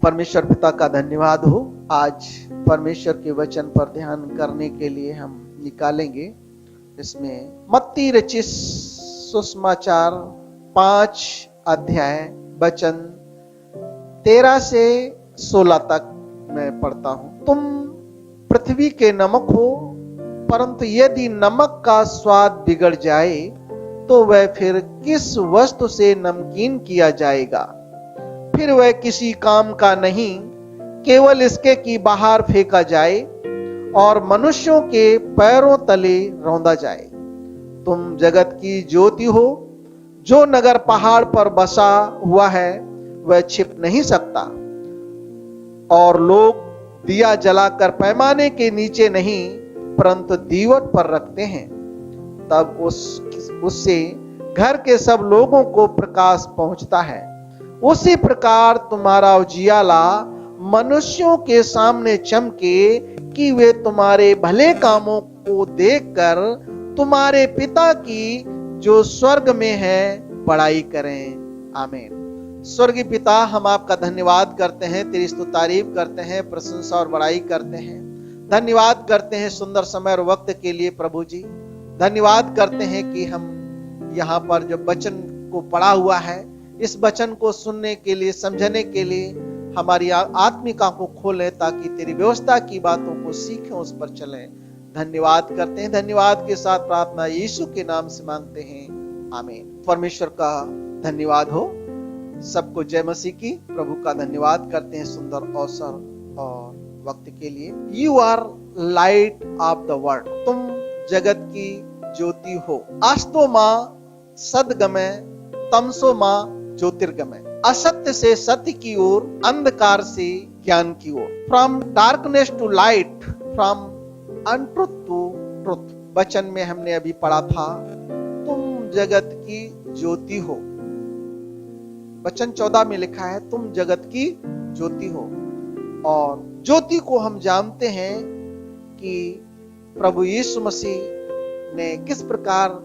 परमेश्वर पिता का धन्यवाद हो। आज परमेश्वर के वचन पर ध्यान करने के लिए हम निकालेंगे इसमें मत्ती रचित सुसमाचार 5 अध्याय वचन 13 से 16 तक मैं पढ़ता हूं। तुम पृथ्वी के नमक हो, परंतु यदि नमक का स्वाद बिगड़ जाए तो वह फिर किस वस्तु से नमकीन किया जाएगा? फिर वह किसी काम का नहीं, केवल इसके कि बाहर फेंका जाए और मनुष्यों के पैरों तले रौंदा जाए। तुम जगत की ज्योति हो। जो नगर पहाड़ पर बसा हुआ है वह छिप नहीं सकता, और लोग दिया जलाकर पैमाने के नीचे नहीं परंतु दीवट पर रखते हैं, तब उससे घर के सब लोगों को प्रकाश पहुंचता है। उसी प्रकार तुम्हारा उजियाला मनुष्यों के सामने चमके कि वे तुम्हारे भले कामों को देखकर तुम्हारे पिता की जो स्वर्ग में है बड़ाई करें। आमीन। स्वर्गीय पिता, हम आपका धन्यवाद करते हैं, तेरी स्तुति तारीफ करते हैं, प्रशंसा और बड़ाई करते हैं। धन्यवाद करते हैं सुंदर समय और वक्त के लिए प्रभु जी। धन्यवाद करते हैं कि हम यहाँ पर जो वचन को पढ़ा हुआ है, इस वचन को सुनने के लिए, समझने के लिए हमारी आत्मिक आंखों को खोलें, ताकि तेरी व्यवस्था की बातों को सीखें, उस पर चलें। धन्यवाद करते हैं। धन्यवाद के साथ प्रार्थना यीशु के नाम से मांगते हैं, आमीन। परमेश्वर का धन्यवाद हो। सबको जय मसीह की। प्रभु का धन्यवाद करते हैं सुंदर अवसर और वक्त के लिए। You are light of the world. तुम जगत की ज्योति हो। अस्तो मां सदगमय, तमसो मां ज्योतिर्गमय। असत्य से सत्य की ओर, अंधकार से ज्ञान की ओर। From darkness to light, from untruth to truth. वचन में हमने अभी पढ़ा था, तुम जगत की ज्योति हो। वचन 14 में लिखा है, तुम जगत की ज्योति हो। और ज्योति को हम जानते हैं कि प्रभु यीशु मसीह ने किस प्रकार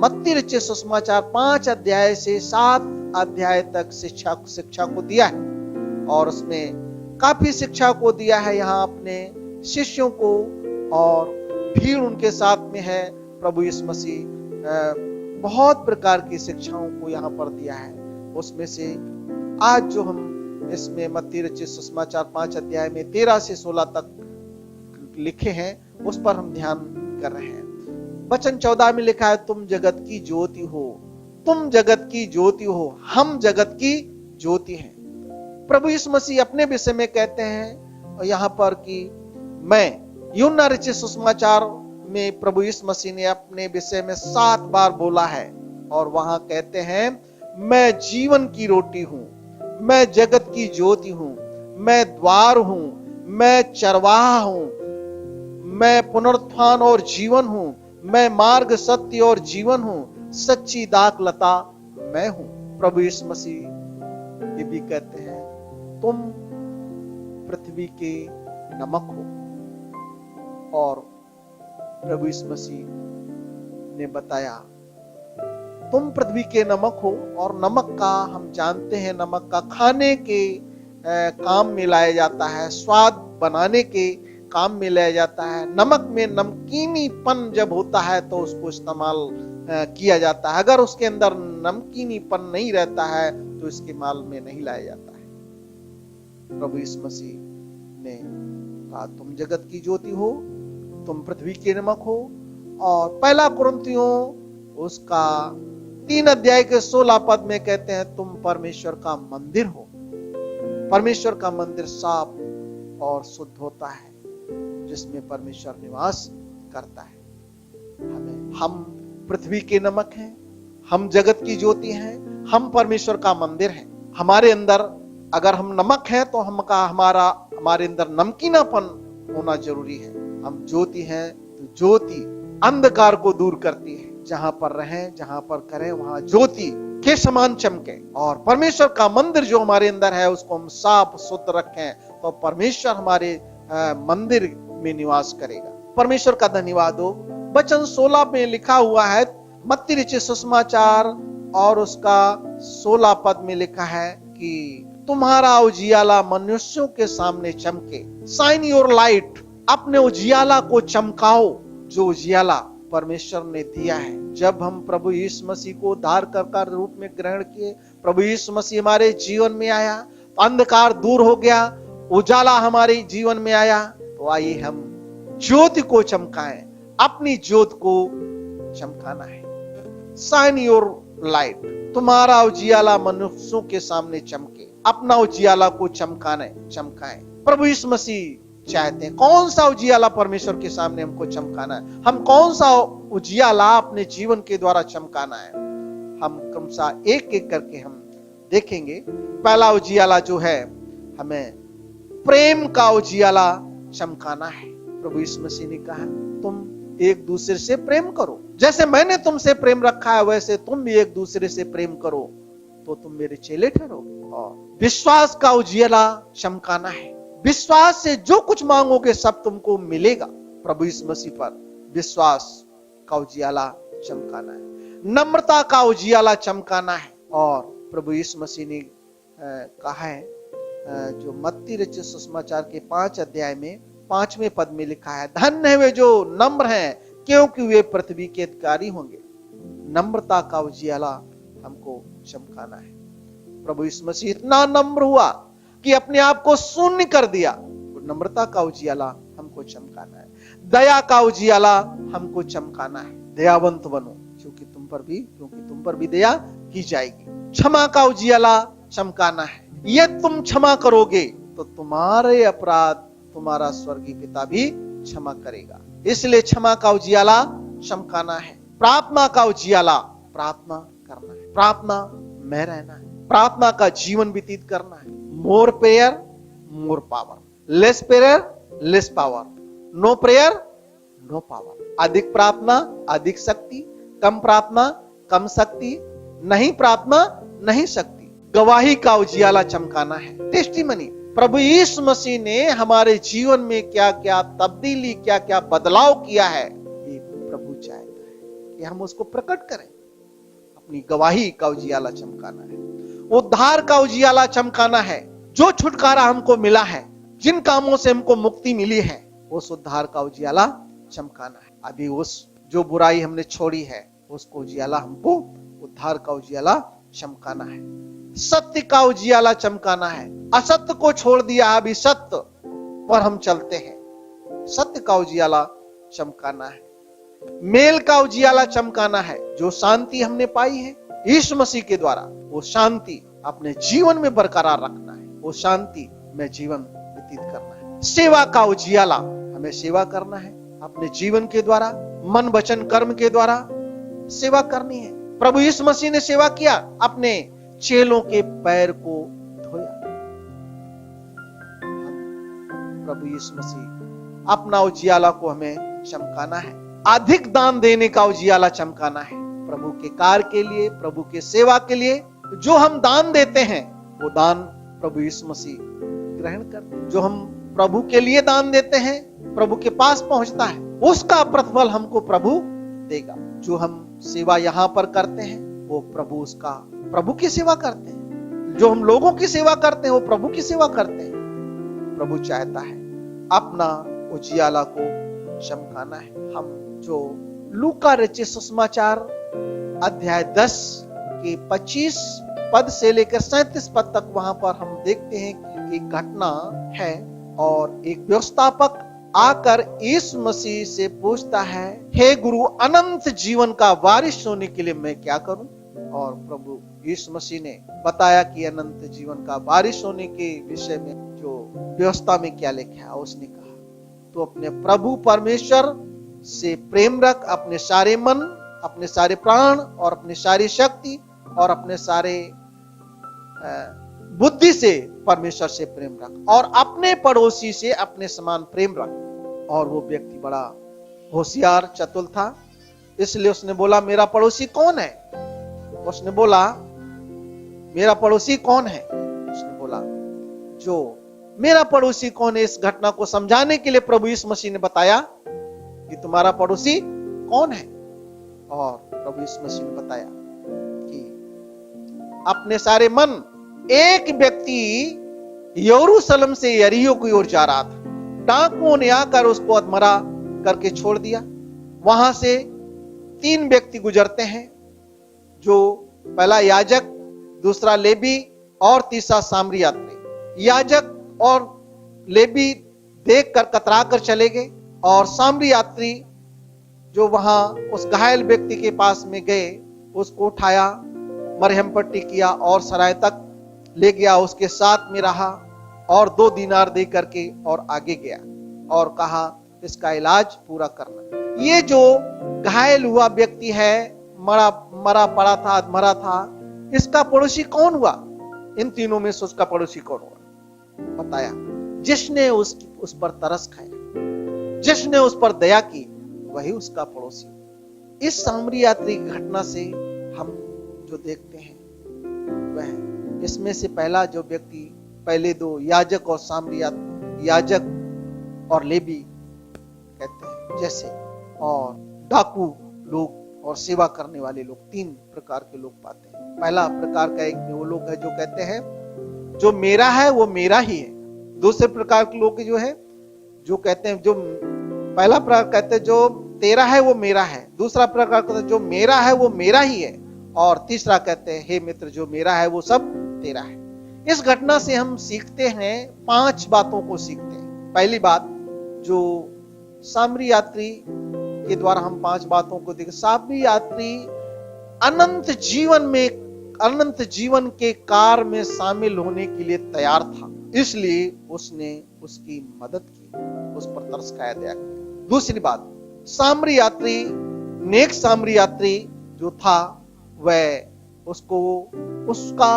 मत्ती रचित सुसमाचार 5 अध्याय से 7 अध्याय तक शिक्षा को दिया है, और उसमें काफी शिक्षा को दिया है यहाँ अपने शिष्यों को, और भीड़ उनके साथ में है। प्रभु यीशु मसीह बहुत प्रकार की शिक्षाओं को यहाँ पर दिया है। उसमें से आज जो हम इसमें मत्ती रचित सुसमाचार 5 अध्याय में 13 से 16 तक लिखे हैं, उस पर हम ध्यान कर रहे हैं। वचन 14 में लिखा है, तुम जगत की ज्योति हो। तुम जगत की ज्योति हो। हम जगत की ज्योति हैं। प्रभु यीशु मसीह अपने विषय में कहते हैं यहाँ पर कि मैं, यूहन्ना रचित सुसमाचार में प्रभु यीशु मसीह ने अपने विषय में 7 बार बोला है, और वहां कहते हैं, मैं जीवन की रोटी हूं, मैं जगत की ज्योति हूं, मैं द्वार हूं, मैं चरवाहा हूं, मैं पुनरुत्थान और जीवन हूं, मैं मार्ग, सत्य और जीवन हूं, सच्ची दाखलता मैं हूं। प्रभु यीशु मसीह ये भी कहते हैं, तुम पृथ्वी के नमक हो। और प्रभु यीशु मसीह ने बताया, तुम पृथ्वी के नमक हो। और नमक का हम जानते हैं, नमक का खाने के काम में लाया जाता है, स्वाद बनाने के काम में लाया जाता है। नमक में नमकीनीपन जब होता है तो उसको इस्तेमाल किया जाता है। अगर उसके अंदर नमकीनीपन नहीं रहता है तो इसके माल में नहीं लाया जाता है। प्रभु यीशु मसीह ने कहा, तुम जगत की ज्योति हो, तुम पृथ्वी के नमक हो। और पहला कुरिन्थियों उसका 3 अध्याय के 16 पद में कहते हैं, तुम परमेश्वर का मंदिर हो। परमेश्वर का मंदिर साफ और शुद्ध होता है, जिसमें परमेश्वर निवास करता है। हम पृथ्वी के नमक हैं, हम जगत की ज्योति हैं, हम परमेश्वर का मंदिर हैं। हमारे अंदर अगर हम नमक हैं तो हमारे अंदर नमकीनापन होना जरूरी है। हम ज्योति हैं तो ज्योति अंधकार को दूर करती है। जहां पर रहें, जहां पर करें, वहां ज्योति के समान चमके। और परमेश्वर का मंदिर जो हमारे अंदर है उसको हम साफ शुद्ध रखें तो परमेश्वर हमारे मंदिर में निवास करेगा। परमेश्वर का धन्यवाद हो। वचन 16 में लिखा हुआ है, मत्ती रचित सुसमाचार और उसका 16 पद में लिखा है कि तुम्हारा उजियाला मनुष्यों के सामने चमके। शाइन योर लाइट, अपने उजियाला को चमकाओ, जो उजियाला परमेश्वर ने दिया है। जब हम प्रभु यीशु मसीह को उद्धारकर्ता रूप में ग्रहण किए, प्रभु यीशु मसीह हमारे जीवन में आया, तो अंधकार दूर हो गया, उजाला हमारे जीवन में आया। तो आइए हम ज्योति को चमकाएं, अपनी ज्योति को चमकाना है। शाइन योर लाइट, तुम्हारा उजियाला मनुष्यों के सामने चमके, अपना उजियाला को चमकाएं। प्रभु यीशु मसीह चाहते हैं। कौन सा उजियाला परमेश्वर के सामने हमको चमकाना है? हम कौन सा उजियाला अपने जीवन के द्वारा चमकाना है? हम क्रमशः एक एक करके हम देखेंगे। पहला उजियाला जो है, हमें प्रेम का उजियाला चमकाना है। प्रभु यीशु मसीह ने कहा, तुम एक दूसरे से प्रेम करो, जैसे मैंने तुमसे प्रेम रखा है वैसे तुम भी एक दूसरे से प्रेम करो, तो तुम मेरे चेले ठहरोगे। और विश्वास का उजियाला चमकाना है। विश्वास से जो कुछ मांगोगे सब तुमको मिलेगा। प्रभु यीशु मसीह पर विश्वास का उजियाला चमकाना है। नम्रता का उजियाला चमकाना है। और प्रभु यीशु मसीह ने कहा है, जो मत्ती रचित सुसमाचार के 5 अध्याय में 5वें पद में लिखा है, धन्य है वे जो नम्र हैं, क्योंकि वे पृथ्वी के अधिकारी होंगे। नम्रता का उजियाला हमको चमकाना है। प्रभु यीशु मसीह इतना नम्र हुआ कि अपने आप को शून्य कर दिया। तो नम्रता का उजियाला हमको चमकाना है। दया का उजियाला हमको चमकाना है। दयावंत बनो, क्योंकि तुम पर भी दया की जाएगी। क्षमा का उजियाला चमकाना है। ये तुम क्षमा करोगे तो तुम्हारे अपराध तुम्हारा स्वर्गीय पिता भी क्षमा करेगा। इसलिए क्षमा का उजियाला चमकाना है। प्रार्थना का उजियाला, प्रार्थना करना है, प्रार्थना में रहना है, प्रार्थना का जीवन व्यतीत करना है। More prayer more power, less prayer less power, no prayer no power. अधिक प्रार्थना अधिक शक्ति, कम प्रार्थना कम शक्ति, नहीं प्रार्थना नहीं शक्ति। गवाही का उजियाला चमकाना है। टेस्टिमनी, प्रभु यीशु मसीह ने हमारे जीवन में क्या क्या तब्दीली, क्या क्या बदलाव किया है, ये प्रभु चाहता है कि हम उसको प्रकट करें। अपनी गवाही का उजियाला चमकाना है। उद्धार का उजियाला चमकाना है। जो छुटकारा हमको मिला है, जिन कामों से हमको मुक्ति मिली है, उस उद्धार का उजियाला चमकाना है। अभी उस जो बुराई हमने छोड़ी है, उसको उजियाला हमको उद्धार का उजियाला चमकाना है। सत्य का उजियाला चमकाना है। असत्य को छोड़ दिया, अभी सत्य पर हम चलते हैं। सत्य का उजियाला चमकाना है। मेल का उजियाला चमकाना है। जो शांति हमने पाई है यीशु मसीह के द्वारा, वो शांति अपने जीवन में बरकरार रखना है। वो शांति में जीवन व्यतीत करना है। सेवा का उजियाला, हमें सेवा करना है अपने जीवन के द्वारा, मन वचन कर्म के द्वारा सेवा करनी है। प्रभु यीशु मसीह ने सेवा किया, अपने चेलों के पैर को धोया। प्रभु यीशु मसीह अपना उजियाला को हमें चमकाना है। अधिक दान देने का उजियाला चमकाना है। प्रभु के कार्य के लिए, प्रभु के सेवा के लिए जो हम दान देते हैं, वो दान प्रभु यीशु मसीह ग्रहण कर। जो हम प्रभु के लिए दान देते हैं, प्रभु के पास पहुंचता है, उसका प्रतिफल हमको प्रभु देगा। जो हम सेवा यहां पर करते हैं, वो प्रभु की सेवा करते हैं। जो हम लोगों की सेवा करते हैं, वो प्रभु की सेवा करते हैं। प्रभु चाहता है अपना उजियाला को चमकाना है। हम जो लूका रचित सुसमाचार अध्याय 10 के 25 पद से लेकर 37 पद तक, वहां पर हम देखते हैं कि एक घटना है और एक व्यवस्थापक आकर यीशु मसीह से पूछता है, हे गुरु, अनंत जीवन का वारिस होने के लिए मैं क्या करूं? और प्रभु यीशु मसीह ने बताया कि अनंत जीवन का वारिस होने के विषय में जो व्यवस्था में क्या लिखा है। उसने कहा, तो अपने प्रभु परमेश्वर से प्रेम रख, अपने सारे मन, अपने सारे प्राण और अपनी सारी शक्ति और अपने सारे बुद्धि से परमेश्वर से प्रेम रख, और अपने पड़ोसी से अपने समान प्रेम रख। और वो व्यक्ति बड़ा होशियार चतुर था, इसलिए उसने बोला, मेरा पड़ोसी कौन है? उसने बोला, मेरा पड़ोसी कौन है? उसने बोला, जो मेरा पड़ोसी कौन है, इस घटना को समझाने के लिए प्रभु यीशु मसीह ने बताया कि तुम्हारा पड़ोसी कौन है? और प्रभु यीशु मसीह ने बताया कि अपने सारे मन, एक व्यक्ति यरूशलेम से यरीहो की ओर जा रहा था। डाकुओं ने आकर उसको अधमरा करके छोड़ दिया। वहां से 3 व्यक्ति गुजरते हैं, जो पहला याजक, दूसरा लेवी और तीसरा सामरी यात्री। याजक और लेवी देखकर कतरा कर चले गए, और सामरी यात्री जो वहां उस घायल व्यक्ति के पास में गए, उसको उठाया, मरहम पट्टी किया और सराय तक ले गया, उसके साथ में रहा और 2 दीनार दे करके और आगे गया और कहा इसका इलाज पूरा करना। ये जो घायल हुआ व्यक्ति है, मरा पड़ा था, अधमरा था, इसका पड़ोसी कौन हुआ? इन तीनों में से उसका पड़ोसी कौन हुआ? बताया जिसने उस पर तरस खाया, जिसने उस पर दया की, वही उसका पड़ोसी। इस सामरी यात्री की घटना से हम जो देखते हैं वह, इसमें से पहला जो व्यक्ति, पहले 2 याजक और सामरी याजक और लेवी कहते हैं जैसे, और डाकू लोग और सेवा करने वाले लोग, 3 प्रकार के लोग पाते हैं। पहला प्रकार का एक वो लोग है जो कहते हैं जो मेरा है वो मेरा ही है। दूसरे प्रकार के लोग जो है जो कहते हैं, जो पहला प्रकार कहते हैं जो तेरा है वो मेरा है, दूसरा प्रकार कहते हैं जो मेरा है वो मेरा ही है, और तीसरा कहते हैं हे मित्र जो मेरा है वो सब तेरा है। इस घटना से हम सीखते हैं, 5 बातों को सीखते हैं। पहली बात, जो सामरी यात्री के द्वारा हम 5 बातों को देखें। सामरी यात्री अनंत जीवन के कार्य में शामिल होने के लिए तैयार था, इसलिए उसने उसकी मदद की, उस पर तरस खाया, दया की। दूसरी बात, सामरी यात्री, नेक सामरी यात्री जो था वह उसका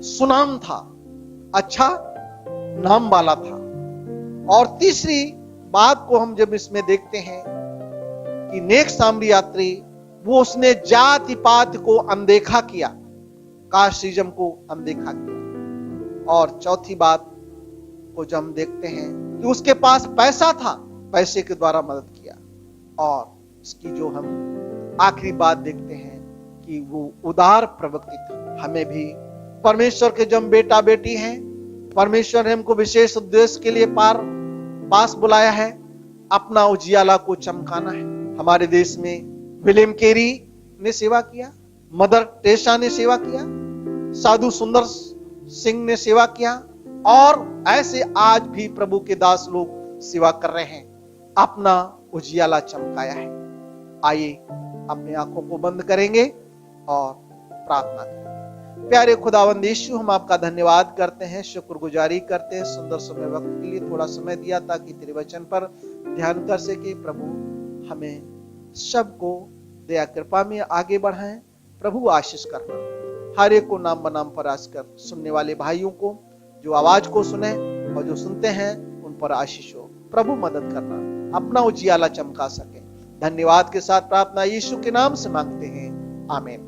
सुनाम था, अच्छा नाम वाला था। और तीसरी बात को हम जब इसमें देखते हैं कि नेक सामरी यात्री, वो उसने जाति पात को अनदेखा किया, कास्टिज्म को अनदेखा किया। और चौथी बात को जब हम देखते हैं कि उसके पास पैसा था, पैसे के द्वारा मदद किया। और इसकी जो हम आखिरी बात देखते हैं कि वो उदार प्रवृत्ति था। हमें भी परमेश्वर के जब बेटा बेटी हैं, परमेश्वर ने हमको विशेष उद्देश्य के लिए पास बुलाया है, अपना उजियाला को चमकाना है। हमारे देश में विलियम कैरी ने सेवा किया, मदर टेरेसा ने सेवा किया, साधु सुंदर सिंह ने सेवा किया, और ऐसे आज भी प्रभु के दास लोग सेवा कर रहे हैं, अपना उजियाला चमकाया है। आइए अपनी आंखों को बंद करेंगे और प्रार्थना करें। प्यारे खुदावंद यीशु, हम आपका धन्यवाद करते हैं, शुक्रगुजारी करते हैं सुंदर समय वक्त के लिए, थोड़ा समय दिया ताकि तेरे वचन पर ध्यान कर सके। प्रभु हमें सबको दया कृपा में आगे बढ़ाएं। प्रभु आशीष करना, हर एक को नाम बनाम पर आशीष कर, सुनने वाले भाइयों को जो आवाज को सुने और जो सुनते हैं उन पर आशीष हो। प्रभु मदद करना, अपना उजियाला चमका सके। धन्यवाद के साथ प्रार्थना यीशु के नाम से मांगते हैं, आमीन।